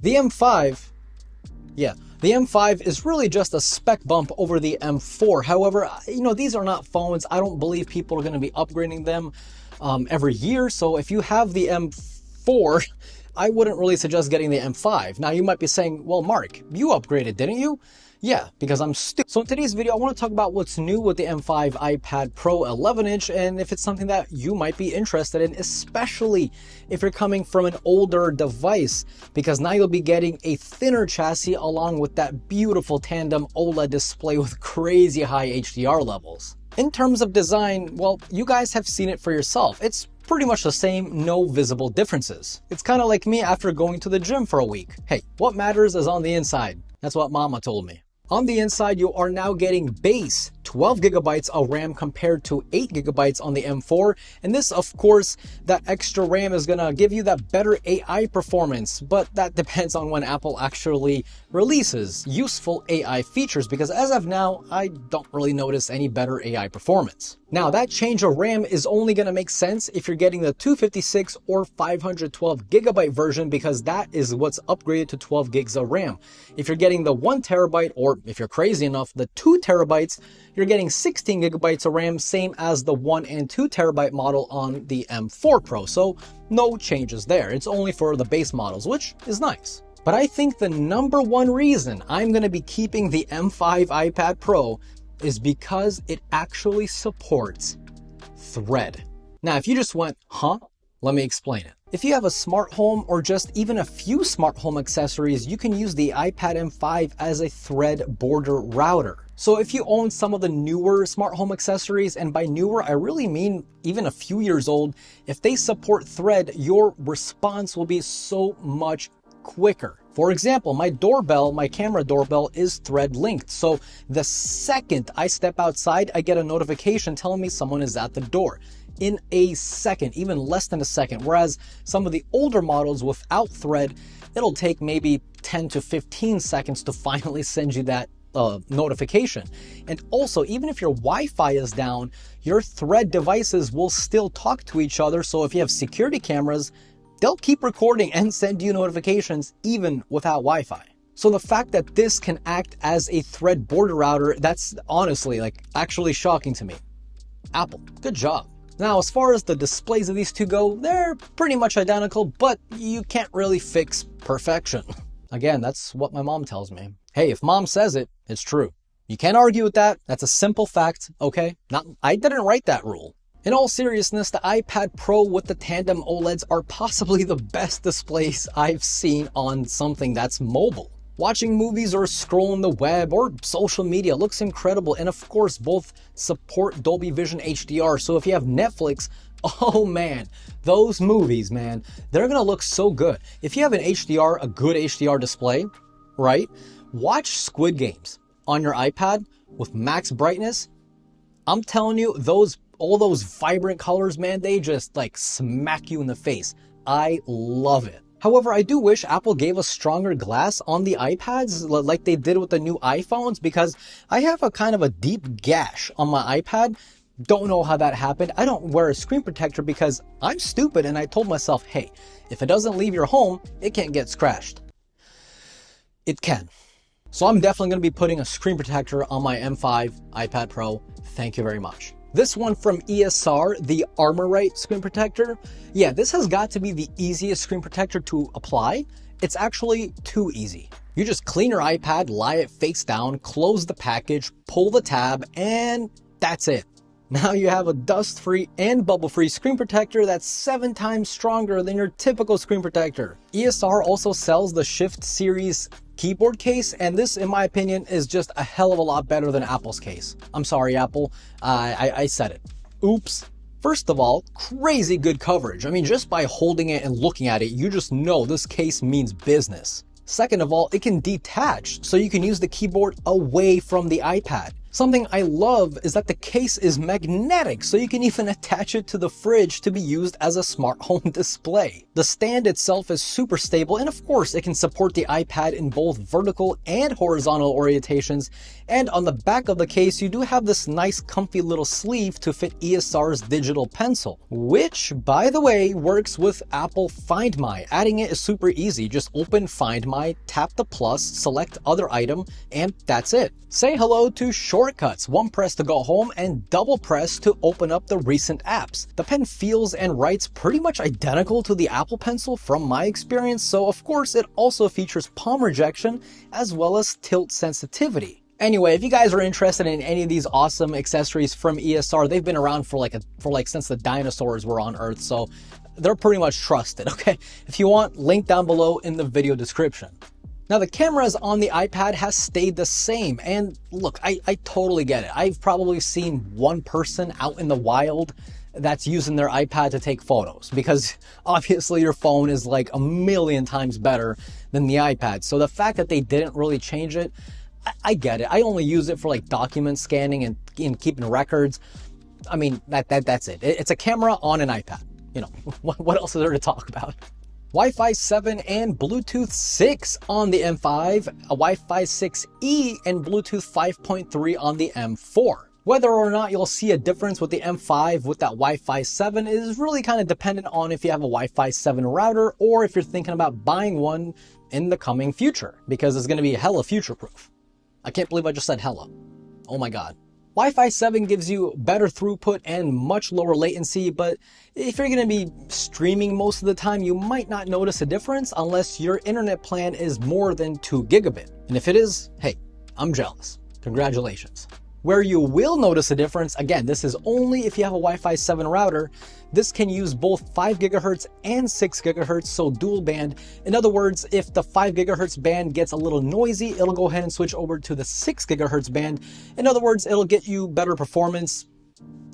The M5, yeah, the M5 is really just a spec bump over the M4. However, these are not phones. I don't believe people are going to be upgrading them every year. So if you have the M4, I wouldn't really suggest getting the M5. Now you might be saying, well, Mark, you upgraded, didn't you? Yeah, because I'm stupid. So in today's video, I want to talk about what's new with the M5 iPad Pro 11-inch and if it's something that you might be interested in, especially if you're coming from an older device, because now you'll be getting a thinner chassis along with that beautiful tandem OLED display with crazy high HDR levels. In terms of design, well, you guys have seen it for yourself. It's pretty much the same, no visible differences. It's kind of like me after going to the gym for a week. Hey, what matters is on the inside. That's what mama told me. On the inside, you are now getting base 12 gigabytes of RAM compared to 8 gigabytes on the M4. And this, of course, that extra RAM is going to give you that better AI performance, but that depends on when Apple actually releases useful AI features, because as of now, I don't really notice any better AI performance. Now, that change of RAM is only going to make sense if you're getting the 256 or 512 gigabyte version, because that is what's upgraded to 12 gigs of RAM. If you're getting the 1 terabyte, or if you're crazy enough, the 2 terabytes, you're getting 16 gigabytes of RAM, same as the 1 and 2 terabyte model on the M4 Pro. So no changes there. It's only for the base models, which is nice. But I think the number one reason I'm going to be keeping the M5 iPad Pro is because it actually supports Thread. Now, if you just went, huh? Let me explain it. If you have a smart home or just even a few smart home accessories, you can use the iPad M5 as a Thread border router. So if you own some of the newer smart home accessories, and by newer, I really mean even a few years old, if they support Thread, your response will be so much quicker. For example, my doorbell, my camera doorbell is Thread linked. So the second I step outside, I get a notification telling me someone is at the door. In a second, even less than a second. Whereas some of the older models without Thread, it'll take maybe 10 to 15 seconds to finally send you that notification. And also, even if your Wi-Fi is down, your Thread devices will still talk to each other. So if you have security cameras, they'll keep recording and send you notifications even without Wi-Fi. So the fact that this can act as a Thread border router, that's honestly actually shocking to me. Apple, good job. Now, as far as the displays of these two go, they're pretty much identical, but you can't really fix perfection. Again, that's what my mom tells me. Hey, if mom says it, it's true. You can't argue with that. That's a simple fact, okay? I didn't write that rule. In all seriousness, the iPad Pro with the tandem OLEDs are possibly the best displays I've seen on something that's mobile. Watching movies or scrolling the web or social media looks incredible, and of course both support Dolby Vision HDR, so if you have Netflix, oh man, those movies, man, they're gonna look so good. If you have an HDR, a good HDR display, right, watch Squid Games on your iPad with max brightness. I'm telling you, all those vibrant colors, man, they just smack you in the face. I love it. However, I do wish Apple gave us stronger glass on the iPads like they did with the new iPhones, because I have a kind of a deep gash on my iPad. Don't know how that happened. I don't wear a screen protector because I'm stupid, and I told myself, hey, if it doesn't leave your home, it can't get scratched. It can. So I'm definitely going to be putting a screen protector on my M5 iPad Pro. Thank you very much. This one from ESR, the Armorite screen protector. Yeah, this has got to be the easiest screen protector to apply. It's actually too easy. You just clean your iPad, lie it face down, close the package, pull the tab, and that's it. Now you have a dust-free and bubble-free screen protector that's 7 times stronger than your typical screen protector. ESR also sells the Shift Series keyboard case, and this, in my opinion, is just a hell of a lot better than Apple's case. I'm sorry, Apple. I said it. Oops. First of all, crazy good coverage. I mean, just by holding it and looking at it, you just know this case means business. Second of all, it can detach, so you can use the keyboard away from the iPad. Something I love is that the case is magnetic, so you can even attach it to the fridge to be used as a smart home display. The stand itself is super stable, and of course it can support the iPad in both vertical and horizontal orientations. And on the back of the case, you do have this nice comfy little sleeve to fit ESR's Digital Pencil, which, by the way, works with Apple Find My. Adding it is super easy. Just open Find My, tap the plus, select other item, and that's it. Say hello to shortcuts, one press to go home and double press to open up the recent apps. The pen feels and writes pretty much identical to the Apple Pencil from my experience, so of course it also features palm rejection as well as tilt sensitivity. Anyway, if you guys are interested in any of these awesome accessories from ESR, they've been around for since the dinosaurs were on Earth, so they're pretty much trusted, okay? If you want, link down below in the video description. Now, the cameras on the iPad has stayed the same, and look, I totally get it. I've probably seen one person out in the wild that's using their iPad to take photos, because obviously your phone is like a million times better than the iPad. So the fact that they didn't really change it, I get it. I only use it for like document scanning and keeping records. I mean, that's it. It's a camera on an iPad. You know, what else is there to talk about? Wi-Fi 7 and Bluetooth 6 on the M5, a Wi-Fi 6E and Bluetooth 5.3 on the M4. Whether or not you'll see a difference with the M5 with that Wi-Fi 7 is really kind of dependent on if you have a Wi-Fi 7 router or if you're thinking about buying one in the coming future, because it's going to be hella future-proof. I can't believe I just said hella. Oh my god. Wi-Fi 7 gives you better throughput and much lower latency, but if you're going to be streaming most of the time, you might not notice a difference unless your internet plan is more than 2 gigabit. And if it is, hey, I'm jealous. Congratulations. Where you will notice a difference, again, this is only if you have a Wi-Fi 7 router. This can use both 5 gigahertz and 6 gigahertz, so dual band. In other words, if the 5 gigahertz band gets a little noisy, it'll go ahead and switch over to the 6 gigahertz band. In other words, it'll get you better performance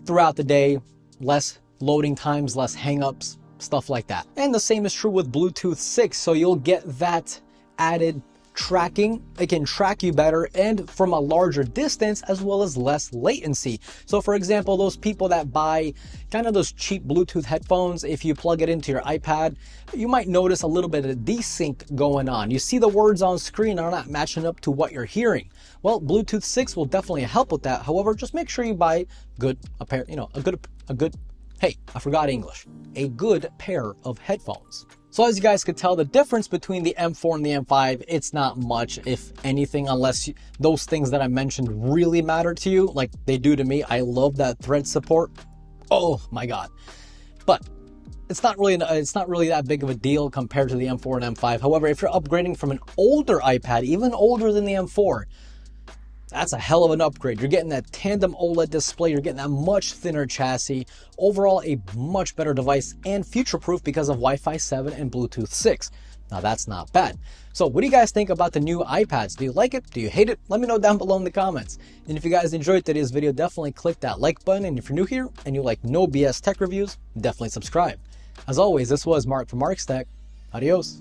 throughout the day, less loading times, less hangups, stuff like that. And the same is true with Bluetooth 6, so you'll get that added tracking. It can track you better and from a larger distance, as well as less latency. So for example, those people that buy kind of those cheap Bluetooth headphones, if you plug it into your iPad, you might notice a little bit of desync going on. You see the words on screen are not matching up to what you're hearing. Well, Bluetooth 6 will definitely help with that. However, just make sure you buy a good pair of headphones. So as you guys could tell, the difference between the M4 and the M5, it's not much, if anything, unless those things that I mentioned really matter to you, like they do to me. I love that thread support. Oh my god. But it's not really that big of a deal compared to the M4 and M5. However, if you're upgrading from an older iPad, even older than the M4, that's a hell of an upgrade. You're getting that Tandem OLED display, you're getting that much thinner chassis, overall a much better device and future-proof because of Wi-Fi 7 and Bluetooth 6. Now that's not bad. So what do you guys think about the new iPads? Do you like it? Do you hate it? Let me know down below in the comments. And if you guys enjoyed today's video, definitely click that like button. And if you're new here and you like no BS tech reviews, definitely subscribe. As always, this was Mark from Mark's Tech. Adios.